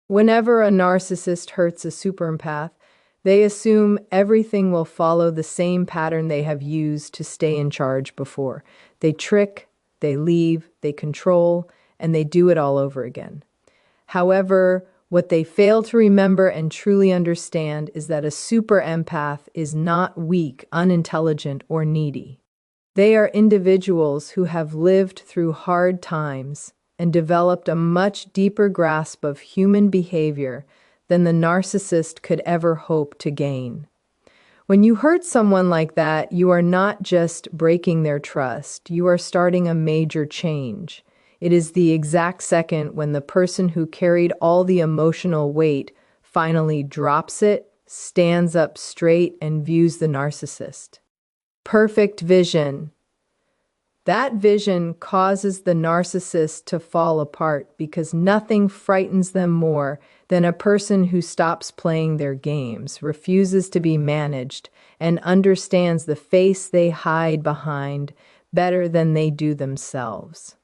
Whenever a narcissist hurts a super empath, they assume everything will follow the same pattern they have used to stay in charge before. They trick, they leave, they control, and they do it all over again. However, what they fail to remember and truly understand is that a super empath is not weak, unintelligent, or needy. They are individuals who have lived through hard times and developed a much deeper grasp of human behavior than the narcissist could ever hope to gain. When you hurt someone like that, you are not just breaking their trust, you are starting a major change. It is the exact second when the person who carried all the emotional weight finally drops it, stands up straight, and views the narcissist. Perfect vision. That vision causes the narcissist to fall apart because nothing frightens them more than a person who stops playing their games, refuses to be managed, and understands the face they hide behind better than they do themselves.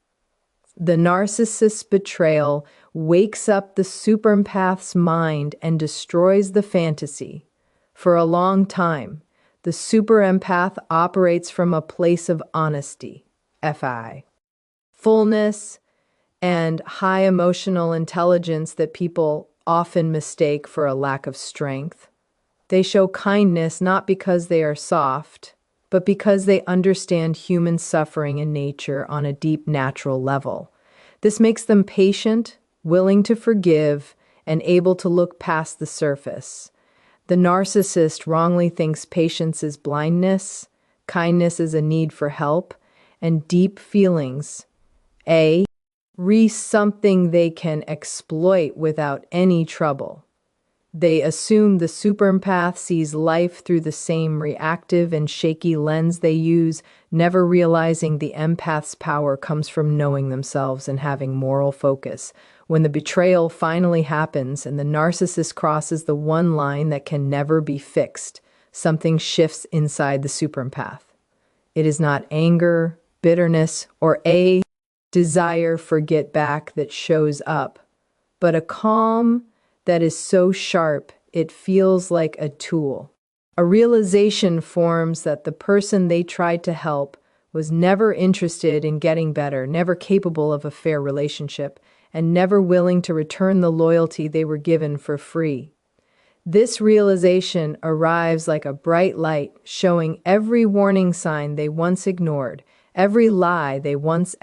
The narcissist's betrayal wakes up the super empath's mind and destroys the fantasy. For a long time, the super empath operates from a place of honesty, FI, fullness, and high emotional intelligence that people often mistake for a lack of strength. They show kindness not because they are soft, but because they understand human suffering and nature on a deep natural level. This makes them patient, willing to forgive, and able to look past the surface. The narcissist wrongly thinks patience is blindness, kindness is a need for help, and deep feelings, something they can exploit without any trouble. They assume the super empath sees life through the same reactive and shaky lens they use, never realizing the empath's power comes from knowing themselves and having moral focus. When the betrayal finally happens and the narcissist crosses the one line that can never be fixed, something shifts inside the super empath. It is not anger, bitterness, or a desire for get back that shows up, but a calm that is so sharp it feels like a tool. A realization forms that the person they tried to help was never interested in getting better, never capable of a fair relationship, and never willing to return the loyalty they were given for free. This realization arrives like a bright light, showing every warning sign they once ignored, every lie they once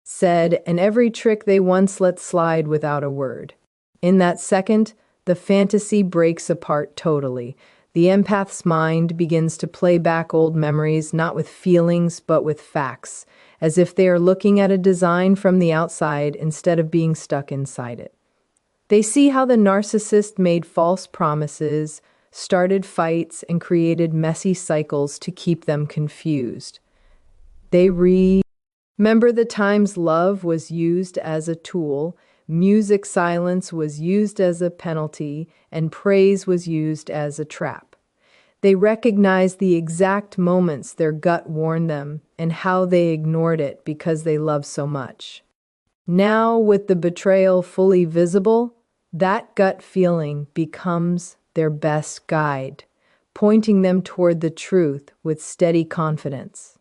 said, and every trick they once let slide without a word. In that second, the fantasy breaks apart totally. The empath's mind begins to play back old memories, not with feelings, but with facts, as if they are looking at a design from the outside instead of being stuck inside it. They see how the narcissist made false promises, started fights, and created messy cycles to keep them confused. They remember the times love was used as a tool, music silence was used as a penalty, and praise was used as a trap. They recognize the exact moments their gut warned them and how they ignored it because they love so much. Now, with the betrayal fully visible, that gut feeling becomes their best guide, pointing them toward the truth with steady confidence.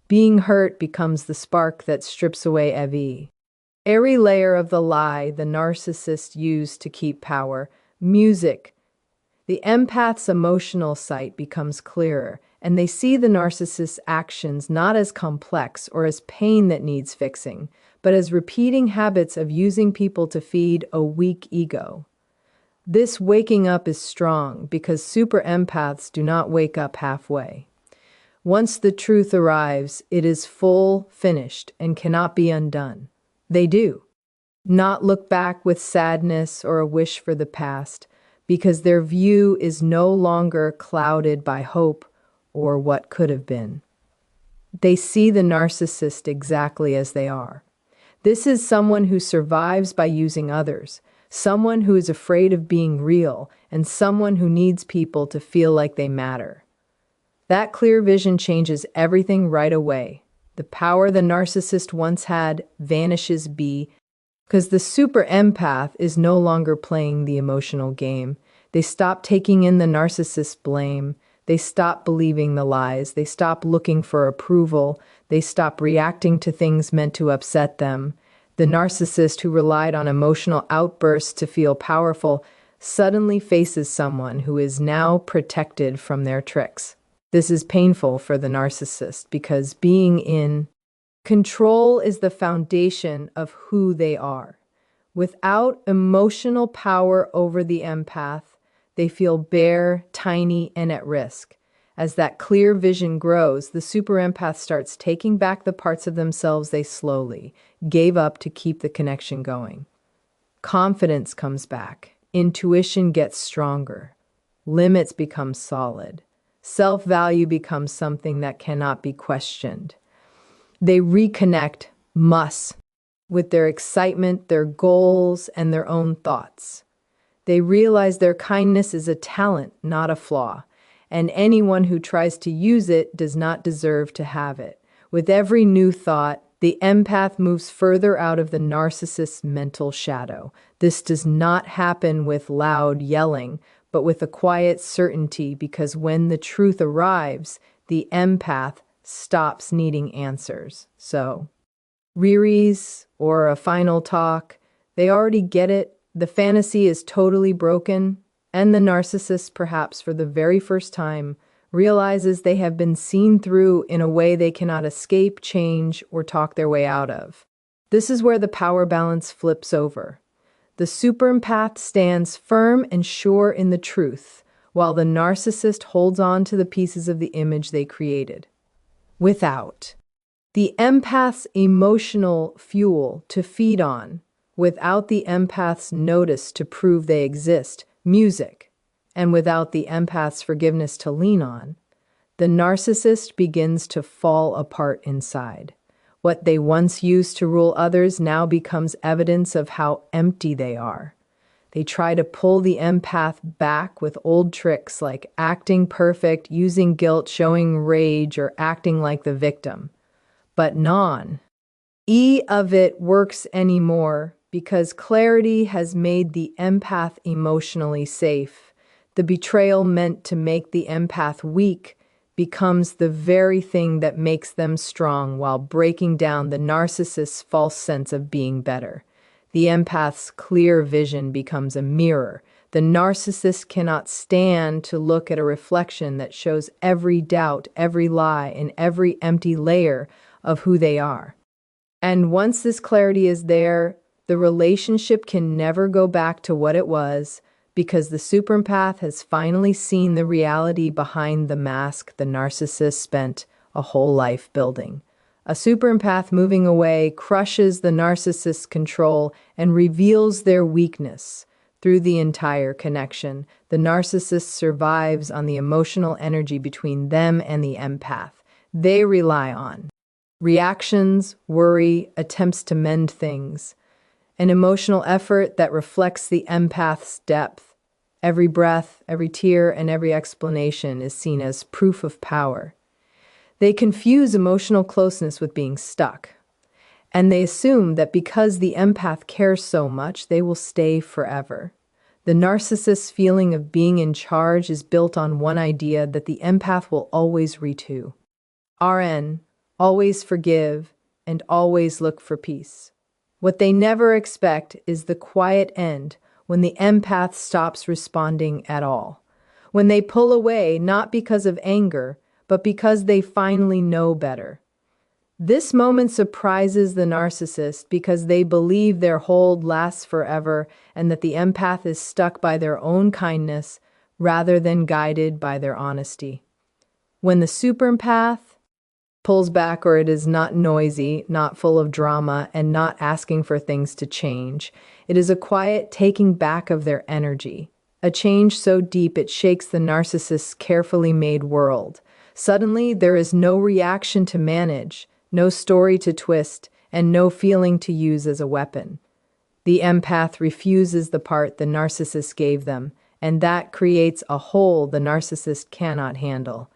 Being hurt becomes the spark that strips away every layer of the lie the narcissist used to keep power. Music. The empath's emotional sight becomes clearer, and they see the narcissist's actions not as complex or as pain that needs fixing, but as repeating habits of using people to feed a weak ego. This waking up is strong because super empaths do not wake up halfway. Once the truth arrives, it is full, finished, and cannot be undone. They do not look back with sadness or a wish for the past, because their view is no longer clouded by hope or what could have been. They see the narcissist exactly as they are. This is someone who survives by using others, someone who is afraid of being real, and someone who needs people to feel like they matter. That clear vision changes everything right away. The power the narcissist once had vanishes Because the super empath is no longer playing the emotional game. They stop taking in the narcissist's blame. They stop believing the lies. They stop looking for approval. They stop reacting to things meant to upset them. The narcissist who relied on emotional outbursts to feel powerful suddenly faces someone who is now protected from their tricks. This is painful for the narcissist because being in control is the foundation of who they are. Without emotional power over the empath, they feel bare, tiny, and at risk. As that clear vision grows, the super empath starts taking back the parts of themselves they slowly gave up to keep the connection going. Confidence comes back. Intuition gets stronger. Limits become solid. Self-value becomes something that cannot be questioned. They reconnect with their excitement, their goals, and their own thoughts. They realize their kindness is a talent, not a flaw, and anyone who tries to use it does not deserve to have it. With every new thought, the empath moves further out of the narcissist's mental shadow. This does not happen with loud yelling, but with a quiet certainty, because when the truth arrives, the empath stops needing answers. So, Riri's or a final talk, they already get it. The fantasy is totally broken, and the narcissist, perhaps for the very first time, realizes they have been seen through in a way they cannot escape, change, or talk their way out of. This is where the power balance flips over. The super empath stands firm and sure in the truth, while the narcissist holds on to the pieces of the image they created. Without the empath's emotional fuel to feed on, without the empath's notice to prove they exist, music, and without the empath's forgiveness to lean on, the narcissist begins to fall apart inside. What they once used to rule others now becomes evidence of how empty they are. They try to pull the empath back with old tricks like acting perfect, using guilt, showing rage, or acting like the victim. But none of it works anymore because clarity has made the empath emotionally safe. The betrayal meant to make the empath weak becomes the very thing that makes them strong while breaking down the narcissist's false sense of being better. The empath's clear vision becomes a mirror. The narcissist cannot stand to look at a reflection that shows every doubt, every lie, and every empty layer of who they are. And once this clarity is there, the relationship can never go back to what it was, because the super empath has finally seen the reality behind the mask the narcissist spent a whole life building. A super empath moving away crushes the narcissist's control and reveals their weakness. Through the entire connection, the narcissist survives on the emotional energy between them and the empath. They rely on reactions, worry, attempts to mend things, an emotional effort that reflects the empath's depth. Every breath, every tear, and every explanation is seen as proof of power. They confuse emotional closeness with being stuck, and they assume that because the empath cares so much, they will stay forever. The narcissist's feeling of being in charge is built on one idea that the empath will always reach RN, always forgive, and always look for peace. What they never expect is the quiet end, when the empath stops responding at all. When they pull away, not because of anger, but because they finally know better. This moment surprises the narcissist because they believe their hold lasts forever and that the empath is stuck by their own kindness rather than guided by their honesty. When the super empath pulls back, or it is not noisy, not full of drama, and not asking for things to change, it is a quiet taking back of their energy. A change so deep it shakes the narcissist's carefully made world. Suddenly, there is no reaction to manage, no story to twist, and no feeling to use as a weapon. The empath refuses the part the narcissist gave them, and that creates a hole the narcissist cannot handle.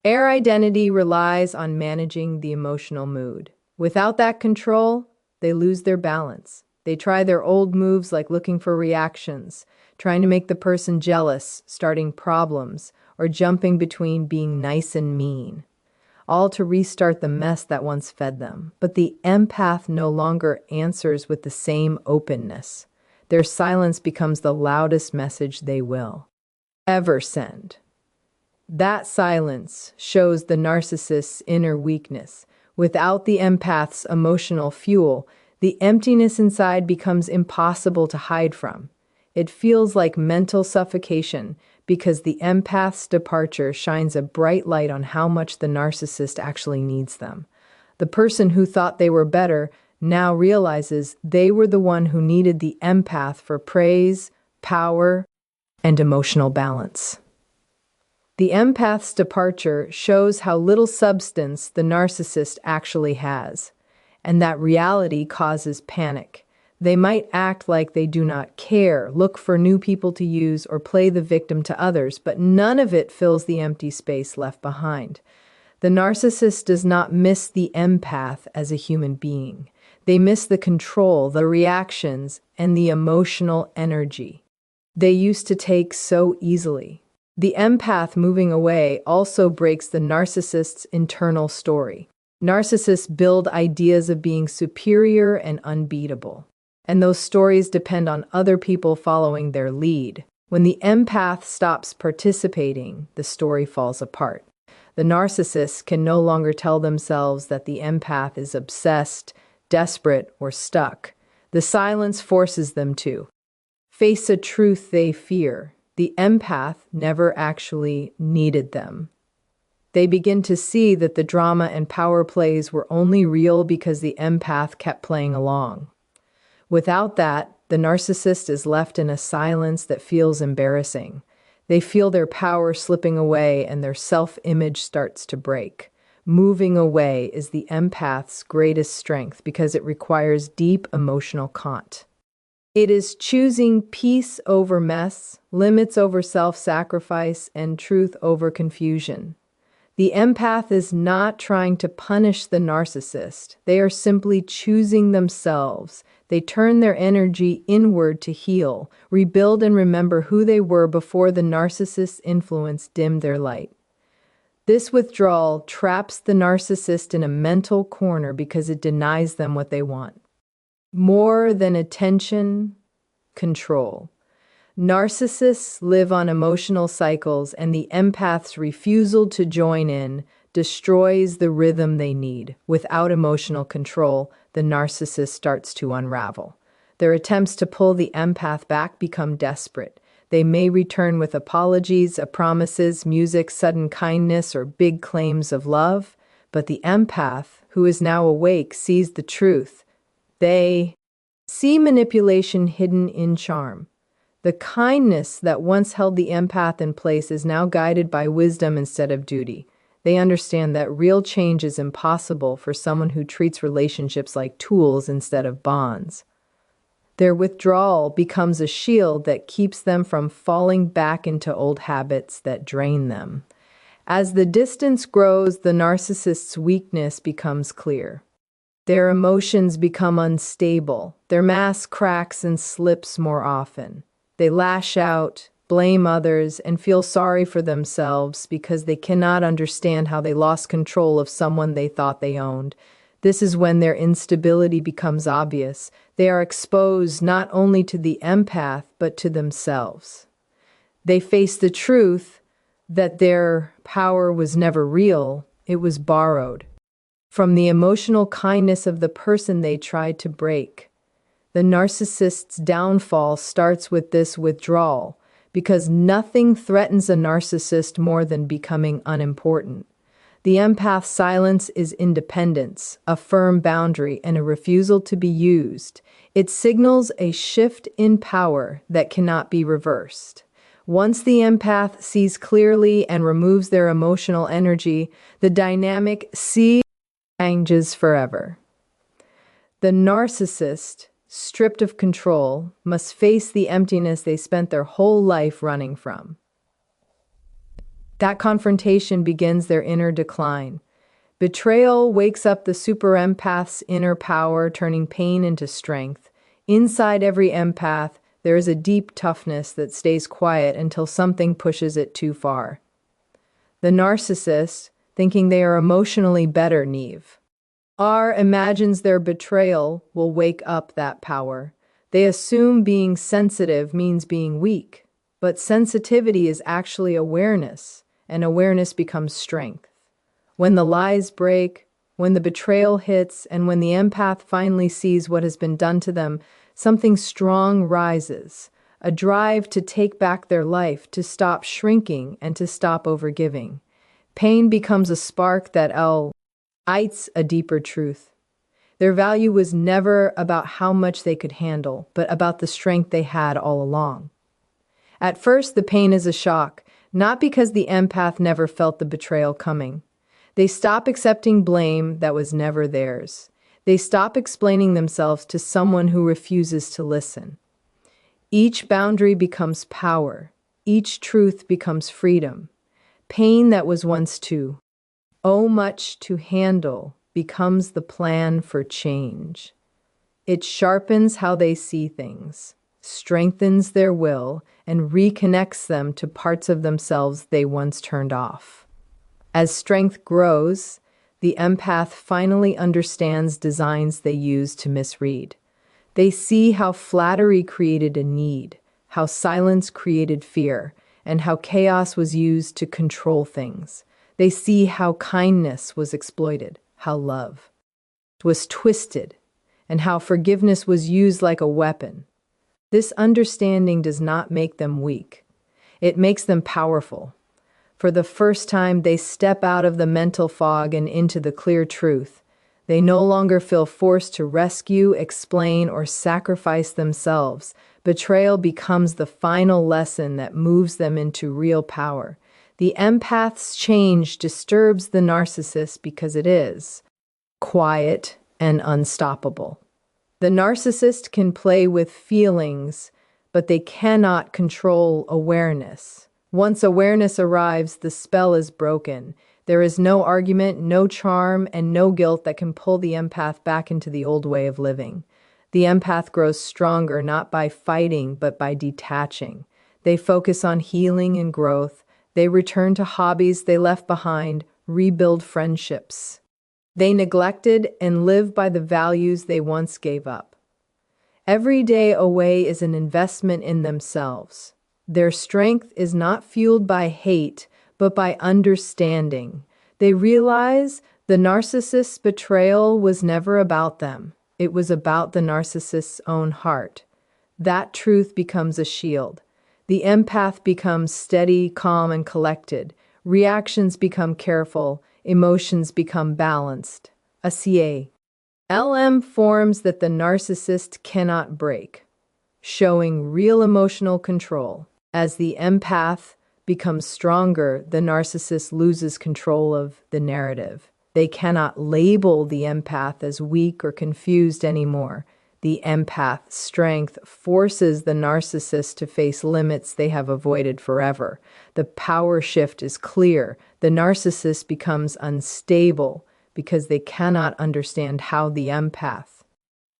Air identity relies on managing the emotional mood. Without that control, they lose their balance. They try their old moves like looking for reactions, trying to make the person jealous, starting problems, or jumping between being nice and mean, all to restart the mess that once fed them. But the empath no longer answers with the same openness. Their silence becomes the loudest message they will ever send. That silence shows the narcissist's inner weakness. Without the empath's emotional fuel, the emptiness inside becomes impossible to hide from. It feels like mental suffocation because the empath's departure shines a bright light on how much the narcissist actually needs them. The person who thought they were better now realizes they were the one who needed the empath for praise, power, and emotional balance. The empath's departure shows how little substance the narcissist actually has, and that reality causes panic. They might act like they do not care, look for new people to use, or play the victim to others, but none of it fills the empty space left behind. The narcissist does not miss the empath as a human being. They miss the control, the reactions, and the emotional energy they used to take so easily. The empath moving away also breaks the narcissist's internal story. Narcissists build ideas of being superior and unbeatable, and those stories depend on other people following their lead. When the empath stops participating, the story falls apart. The narcissist can no longer tell themselves that the empath is obsessed, desperate, or stuck. The silence forces them to face a truth they fear. The empath never actually needed them. They begin to see that the drama and power plays were only real because the empath kept playing along. Without that, the narcissist is left in a silence that feels embarrassing. They feel their power slipping away and their self-image starts to break. Moving away is the empath's greatest strength because it requires deep emotional contact. It is choosing peace over mess, limits over self-sacrifice, and truth over confusion. The empath is not trying to punish the narcissist. They are simply choosing themselves. They turn their energy inward to heal, rebuild, and remember who they were before the narcissist's influence dimmed their light. This withdrawal traps the narcissist in a mental corner because it denies them what they want. More than attention, control. Narcissists live on emotional cycles, and the empath's refusal to join in destroys the rhythm they need. Without emotional control, the narcissist starts to unravel. Their attempts to pull the empath back become desperate. They may return with apologies, promises, music, sudden kindness, or big claims of love, but the empath, who is now awake, sees the truth. They see manipulation hidden in charm. The kindness that once held the empath in place is now guided by wisdom instead of duty. They understand that real change is impossible for someone who treats relationships like tools instead of bonds. Their withdrawal becomes a shield that keeps them from falling back into old habits that drain them. As the distance grows, the narcissist's weakness becomes clear. Their emotions become unstable. Their mask cracks and slips more often. They lash out, blame others, and feel sorry for themselves because they cannot understand how they lost control of someone they thought they owned. This is when their instability becomes obvious. They are exposed not only to the empath, but to themselves. They face the truth that their power was never real, it was borrowed from the emotional kindness of the person they tried to break. The narcissist's downfall starts with this withdrawal, because nothing threatens a narcissist more than becoming unimportant. The empath's silence is independence, a firm boundary, and a refusal to be used. It signals a shift in power that cannot be reversed. Once the empath sees clearly and removes their emotional energy, the dynamic changes forever. The narcissist, stripped of control, must face the emptiness they spent their whole life running from. That confrontation begins their inner decline. Betrayal wakes up the super empath's inner power, turning pain into strength. Inside every empath, there is a deep toughness that stays quiet until something pushes it too far. The narcissist, thinking they are emotionally better, Neve, imagines their betrayal will wake up that power. They assume being sensitive means being weak, but sensitivity is actually awareness, and awareness becomes strength. When the lies break, when the betrayal hits, and when the empath finally sees what has been done to them, something strong rises, a drive to take back their life, to stop shrinking, and to stop overgiving. Pain becomes a spark that ignites a deeper truth. Their value was never about how much they could handle, but about the strength they had all along. At first, the pain is a shock, not because the empath never felt the betrayal coming. They stop accepting blame that was never theirs. They stop explaining themselves to someone who refuses to listen. Each boundary becomes power. Each truth becomes freedom. Pain that was once too much to handle becomes the plan for change. It sharpens how they see things, strengthens their will, and reconnects them to parts of themselves they once turned off. As strength grows, the empath finally understands designs they used to misread. They see how flattery created a need, how silence created fear, and how chaos was used to control things. They see how kindness was exploited, how love was twisted, and how forgiveness was used like a weapon. This understanding does not make them weak. It makes them powerful. For the first time, they step out of the mental fog and into the clear truth. They no longer feel forced to rescue, explain, or sacrifice themselves. Betrayal becomes the final lesson that moves them into real power. The empath's change disturbs the narcissist because it is quiet and unstoppable. The narcissist can play with feelings, but they cannot control awareness. Once awareness arrives, the spell is broken. There is no argument, no charm, and no guilt that can pull the empath back into the old way of living. The empath grows stronger not by fighting, but by detaching. They focus on healing and growth. They return to hobbies they left behind, rebuild friendships they neglected, and live by the values they once gave up. Every day away is an investment in themselves. Their strength is not fueled by hate, but by understanding. They realize the narcissist's betrayal was never about them. It was about the narcissist's own heart. That truth becomes a shield. The empath becomes steady, calm, and collected. Reactions become careful. Emotions become balanced. A CALM forms that the narcissist cannot break, showing real emotional control. As the empath becomes stronger, the narcissist loses control of the narrative. They cannot label the empath as weak or confused anymore. The empath's strength forces the narcissist to face limits they have avoided forever. The power shift is clear. The narcissist becomes unstable because they cannot understand how the empath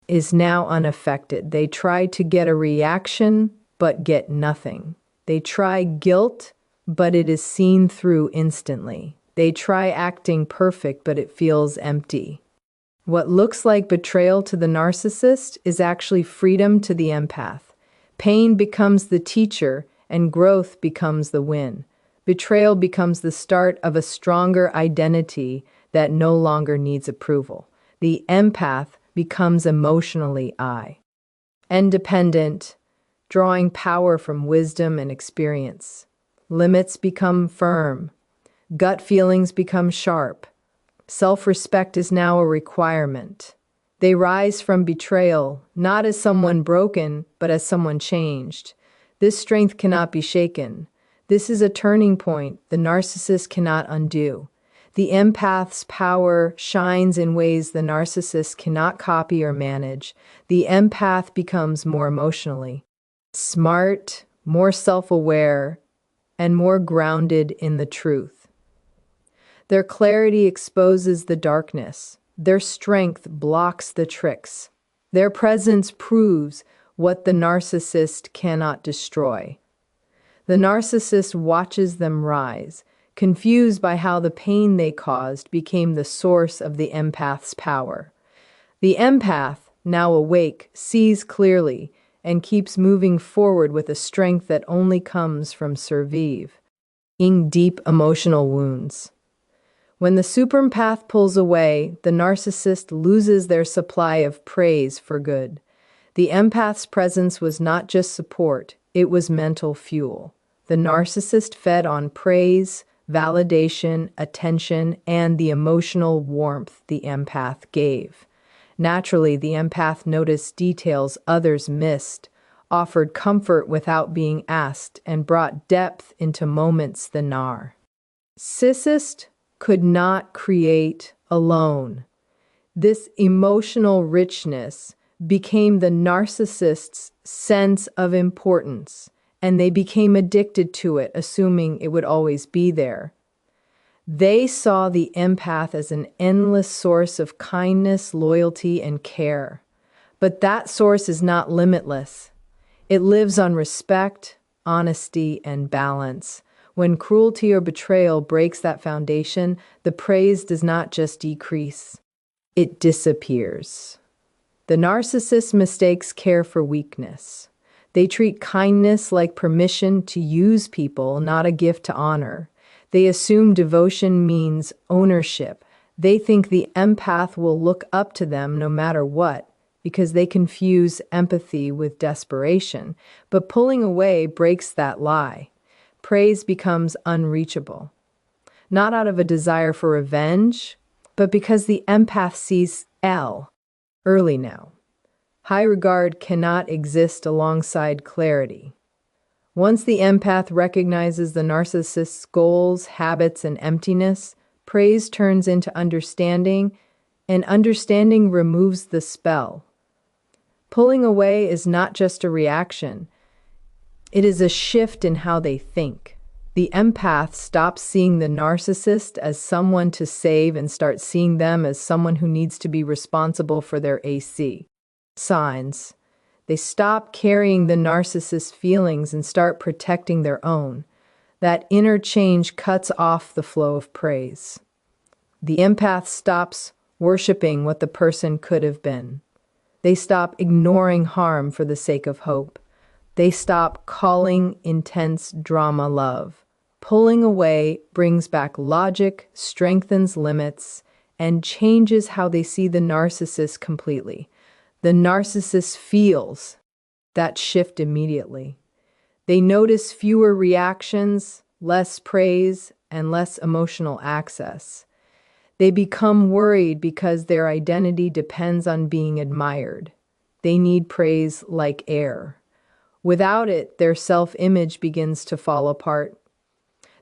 is now unaffected. They try to get a reaction, but get nothing. They try guilt, but it is seen through instantly. They try acting perfect, but it feels empty. What looks like betrayal to the narcissist is actually freedom to the empath. Pain becomes the teacher, and growth becomes the win. Betrayal becomes the start of a stronger identity that no longer needs approval. The empath becomes emotionally independent, drawing power from wisdom and experience. Limits become firm. Gut feelings become sharp. Self-respect is now a requirement. They rise from betrayal, not as someone broken, but as someone changed. This strength cannot be shaken. This is a turning point the narcissist cannot undo. The empath's power shines in ways the narcissist cannot copy or manage. The empath becomes more emotionally smart, more self-aware, and more grounded in the truth. Their clarity exposes the darkness. Their strength blocks the tricks. Their presence proves what the narcissist cannot destroy. The narcissist watches them rise, confused by how the pain they caused became the source of the empath's power. The empath, now awake, sees clearly and keeps moving forward with a strength that only comes from surviving deep emotional wounds. When the superempath pulls away, the narcissist loses their supply of praise for good. The empath's presence was not just support, it was mental fuel. The narcissist fed on praise, validation, attention, and the emotional warmth the empath gave. Naturally, the empath noticed details others missed, offered comfort without being asked, and brought depth into moments the narcissist could not create alone. This emotional richness became the narcissist's sense of importance, and they became addicted to it, assuming it would always be there. They saw the empath as an endless source of kindness, loyalty, and care. But that source is not limitless. It lives on respect, honesty, and balance. When cruelty or betrayal breaks that foundation, the praise does not just decrease, it disappears. The narcissist mistakes care for weakness. They treat kindness like permission to use people, not a gift to honor. They assume devotion means ownership. They think the empath will look up to them no matter what, because they confuse empathy with desperation. But pulling away breaks that lie. Praise becomes unreachable. Not out of a desire for revenge, but because the empath sees early now. High regard cannot exist alongside clarity. Once the empath recognizes the narcissist's goals, habits, and emptiness, praise turns into understanding, and understanding removes the spell. Pulling away is not just a reaction. It is a shift in how they think. The empath stops seeing the narcissist as someone to save and starts seeing them as someone who needs to be responsible for their signs. They stop carrying the narcissist's feelings and start protecting their own. That inner change cuts off the flow of praise. The empath stops worshiping what the person could have been. They stop ignoring harm for the sake of hope. They stop calling intense drama love. Pulling away brings back logic, strengthens limits, and changes how they see the narcissist completely. The narcissist feels that shift immediately. They notice fewer reactions, less praise, and less emotional access. They become worried because their identity depends on being admired. They need praise like air. Without it, their self-image begins to fall apart.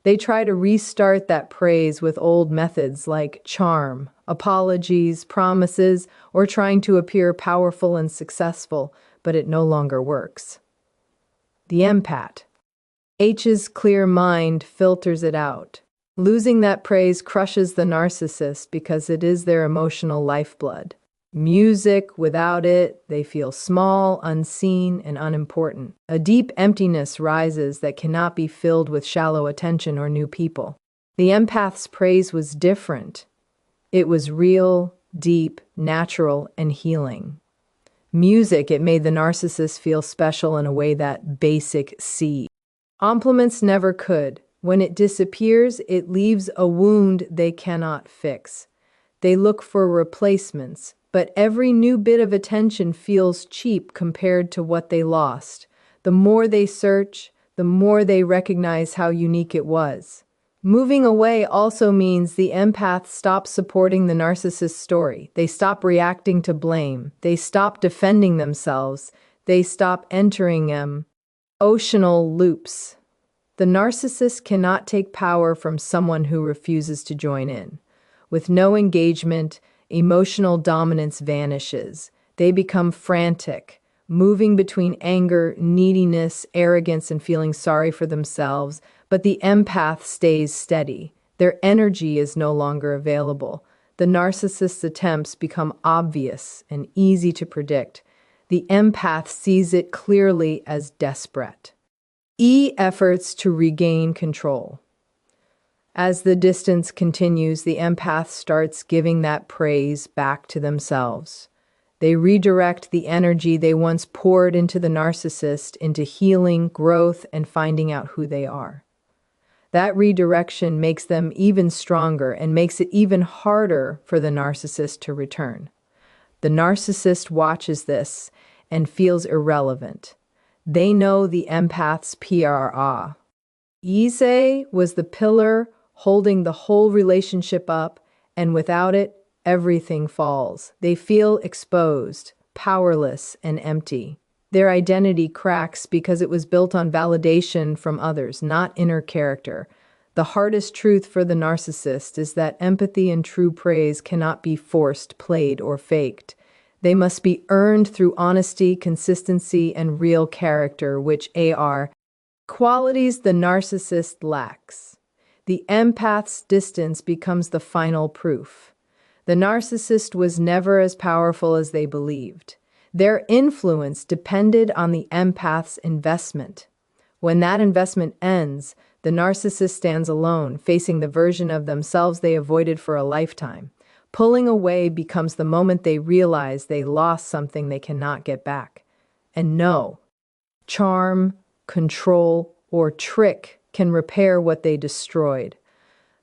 They try to restart that praise with old methods like charm, apologies, promises, or trying to appear powerful and successful, but it no longer works. The empath's clear mind filters it out. Losing that praise crushes the narcissist because it is their emotional lifeblood. Music, without it, they feel small, unseen, and unimportant. A deep emptiness rises that cannot be filled with shallow attention or new people. The empath's praise was different. It was real, deep, natural, and healing. Music, it made the narcissist feel special in a way that basic compliments never could. When it disappears, it leaves a wound they cannot fix. They look for replacements, but every new bit of attention feels cheap compared to what they lost. The more they search, the more they recognize how unique it was. Moving away also means the empath stops supporting the narcissist's story. They stop reacting to blame. They stop defending themselves. They stop entering emotional loops. The narcissist cannot take power from someone who refuses to join in. With no engagement, emotional dominance vanishes. They become frantic, moving between anger, neediness, arrogance, and feeling sorry for themselves, but the empath stays steady. Their energy is no longer available. The narcissist's attempts become obvious and easy to predict. The empath sees it clearly as desperate. Efforts to regain control. As the distance continues, the empath starts giving that praise back to themselves. They redirect the energy they once poured into the narcissist into healing, growth, and finding out who they are. That redirection makes them even stronger and makes it even harder for the narcissist to return. The narcissist watches this and feels irrelevant. They know the empath's PRA. Ise was the pillar holding the whole relationship up, and without it, everything falls. They feel exposed, powerless, and empty. Their identity cracks because it was built on validation from others, not inner character. The hardest truth for the narcissist is that empathy and true praise cannot be forced, played, or faked. They must be earned through honesty, consistency, and real character, which are qualities the narcissist lacks. The empath's distance becomes the final proof. The narcissist was never as powerful as they believed. Their influence depended on the empath's investment. When that investment ends, the narcissist stands alone, facing the version of themselves they avoided for a lifetime. Pulling away becomes the moment they realize they lost something they cannot get back. And no charm, control, or trick can repair what they destroyed.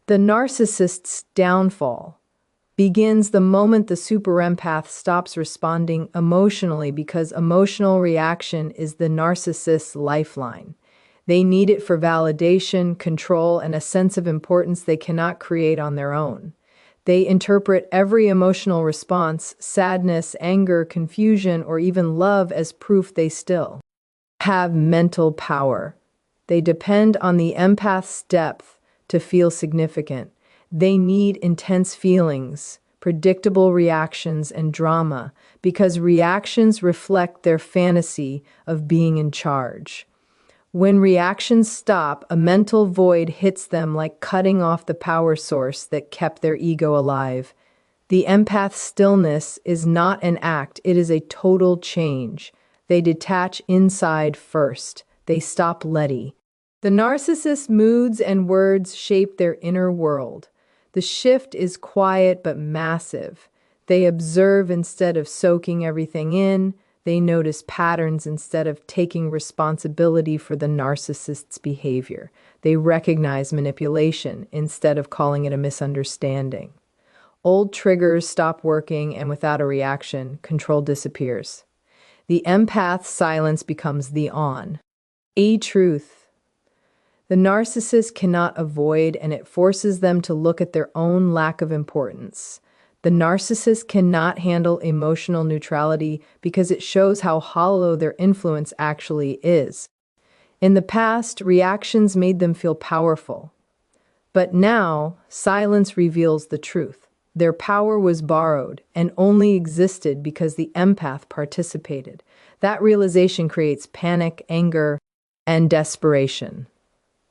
The narcissist's downfall begins the moment the super empath stops responding emotionally, because emotional reaction is the narcissist's lifeline. They need it for validation, control, and a sense of importance they cannot create on their own. They interpret every emotional response, sadness, anger, confusion, or even love, as proof they still have mental power. They depend on the empath's depth to feel significant. They need intense feelings, predictable reactions, and drama, because reactions reflect their fantasy of being in charge. When reactions stop, a mental void hits them like cutting off the power source that kept their ego alive. The empath's stillness is not an act, it is a total change. They detach inside first. They stop letty. The narcissist's moods and words shape their inner world. The shift is quiet but massive. They observe instead of soaking everything in. They notice patterns instead of taking responsibility for the narcissist's behavior. They recognize manipulation instead of calling it a misunderstanding. Old triggers stop working, and without a reaction, control disappears. The empath's silence becomes the truth. The narcissist cannot avoid, and it forces them to look at their own lack of importance. The narcissist cannot handle emotional neutrality because it shows how hollow their influence actually is. In the past, reactions made them feel powerful. But now, silence reveals the truth. Their power was borrowed and only existed because the empath participated. That realization creates panic, anger, and desperation.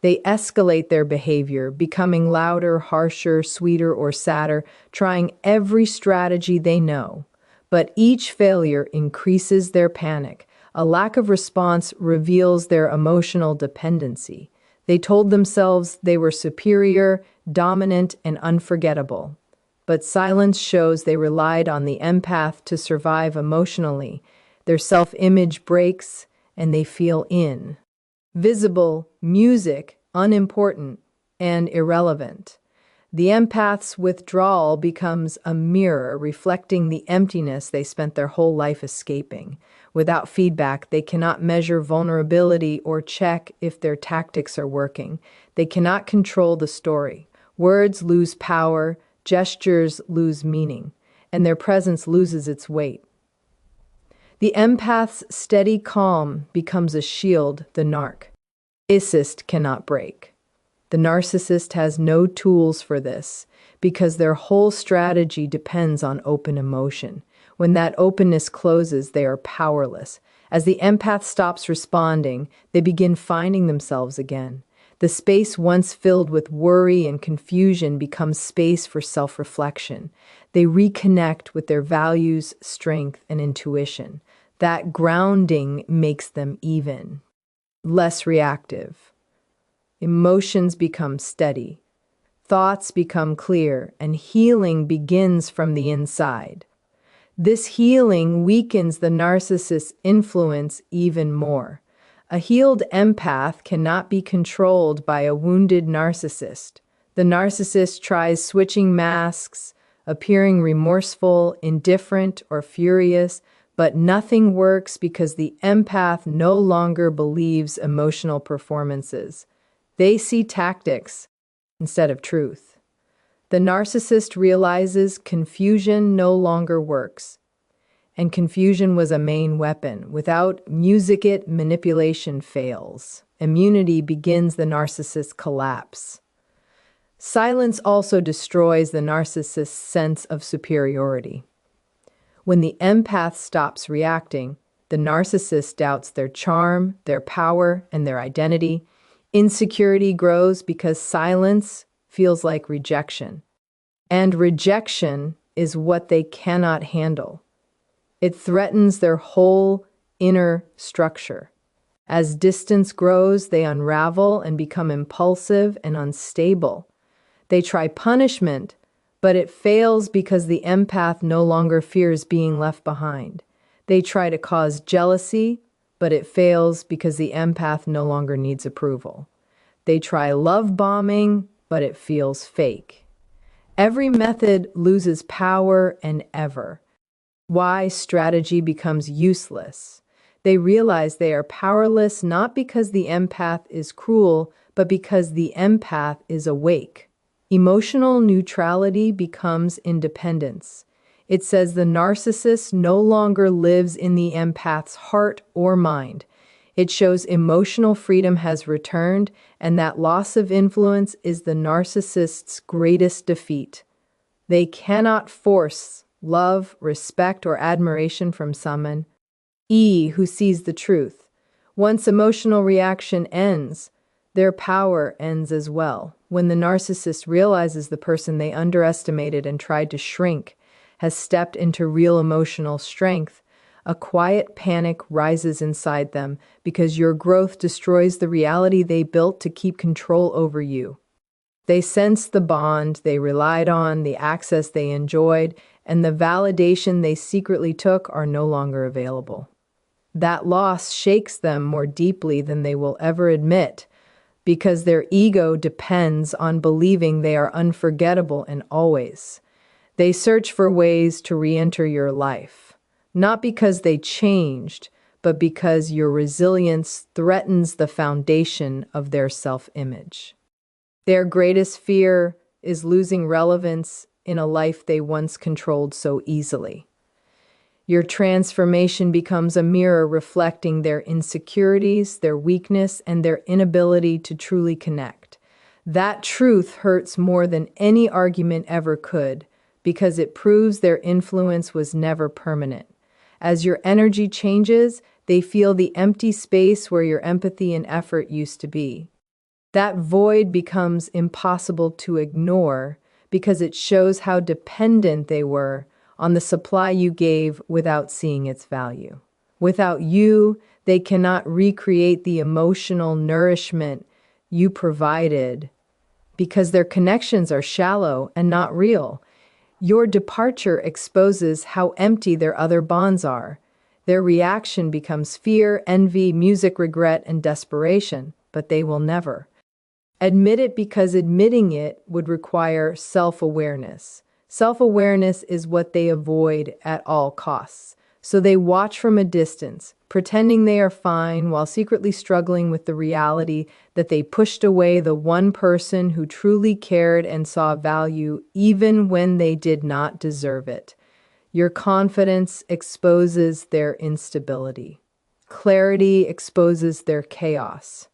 They escalate their behavior, becoming louder, harsher, sweeter, or sadder, trying every strategy they know. But each failure increases their panic. A lack of response reveals their emotional dependency. They told themselves they were superior, dominant, and unforgettable. But silence shows they relied on the empath to survive emotionally. Their self-image breaks, and they feel invisible, music, unimportant, and irrelevant. The empath's withdrawal becomes a mirror reflecting the emptiness they spent their whole life escaping. Without feedback, they cannot measure vulnerability or check if their tactics are working. They cannot control the story. Words lose power, gestures lose meaning, and their presence loses its weight. The empath's steady calm becomes a shield the narcissist cannot break. The narcissist has no tools for this because their whole strategy depends on open emotion. When that openness closes, they are powerless. As the empath stops responding, they begin finding themselves again. The space once filled with worry and confusion becomes space for self-reflection. They reconnect with their values, strength, and intuition. That grounding makes them even less reactive. Emotions become steady. Thoughts become clear, and healing begins from the inside. This healing weakens the narcissist's influence even more. A healed empath cannot be controlled by a wounded narcissist. The narcissist tries switching masks, appearing remorseful, indifferent, or furious, but nothing works because the empath no longer believes emotional performances. They see tactics instead of truth. The narcissist realizes confusion no longer works. And confusion was a main weapon. Without music, manipulation fails. Immunity begins the narcissist's collapse. Silence also destroys the narcissist's sense of superiority. When the empath stops reacting, the narcissist doubts their charm, their power, and their identity. Insecurity grows because silence feels like rejection. And rejection is what they cannot handle. It threatens their whole inner structure. As distance grows, they unravel and become impulsive and unstable. They try punishment, but it fails because the empath no longer fears being left behind. They try to cause jealousy, but it fails because the empath no longer needs approval. They try love bombing, but it feels fake. Every method loses power and ever. Why strategy becomes useless. They realize they are powerless not because the empath is cruel, but because the empath is awake. Emotional neutrality becomes independence. It says the narcissist no longer lives in the empath's heart or mind. It shows emotional freedom has returned, and that loss of influence is the narcissist's greatest defeat. They cannot force love, respect, or admiration from someone who sees the truth. Once emotional reaction ends, their power ends as well. When the narcissist realizes the person they underestimated and tried to shrink has stepped into real emotional strength, a quiet panic rises inside them because your growth destroys the reality they built to keep control over you. They sense the bond they relied on, the access they enjoyed, and the validation they secretly took are no longer available. That loss shakes them more deeply than they will ever admit, because their ego depends on believing they are unforgettable and always. They search for ways to re-enter your life, not because they changed, but because your resilience threatens the foundation of their self-image. Their greatest fear is losing relevance in a life they once controlled so easily. Your transformation becomes a mirror reflecting their insecurities, their weakness, and their inability to truly connect. That truth hurts more than any argument ever could, because it proves their influence was never permanent. As your energy changes, they feel the empty space where your empathy and effort used to be. That void becomes impossible to ignore because it shows how dependent they were on the supply you gave without seeing its value. Without you, they cannot recreate the emotional nourishment you provided because their connections are shallow and not real. Your departure exposes how empty their other bonds are. Their reaction becomes fear, envy, music, regret, and desperation, but they will never admit it because admitting it would require self-awareness. Self-awareness is what they avoid at all costs. So they watch from a distance, pretending they are fine while secretly struggling with the reality that they pushed away the one person who truly cared and saw value even when they did not deserve it. Your confidence exposes their instability. Clarity exposes their chaos.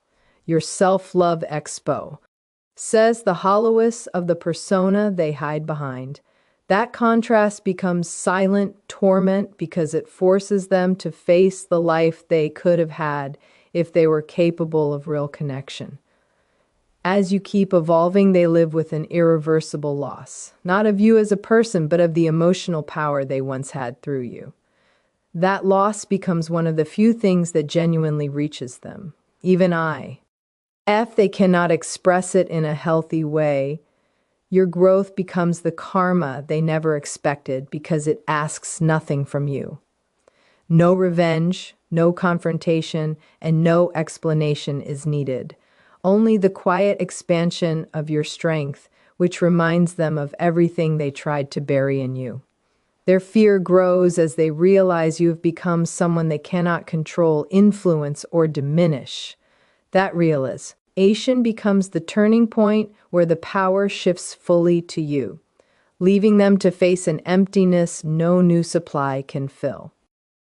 Your self-love says the hollowness of the persona they hide behind. That contrast becomes silent torment because it forces them to face the life they could have had if they were capable of real connection. As you keep evolving, they live with an irreversible loss, not of you as a person, but of the emotional power they once had through you. That loss becomes one of the few things that genuinely reaches them. Even if they cannot express it in a healthy way, your growth becomes the karma they never expected because it asks nothing from you. No revenge, no confrontation, and no explanation is needed. Only the quiet expansion of your strength, which reminds them of everything they tried to bury in you. Their fear grows as they realize you have become someone they cannot control, influence, or diminish. That realization becomes the turning point where the power shifts fully to you, leaving them to face an emptiness no new supply can fill.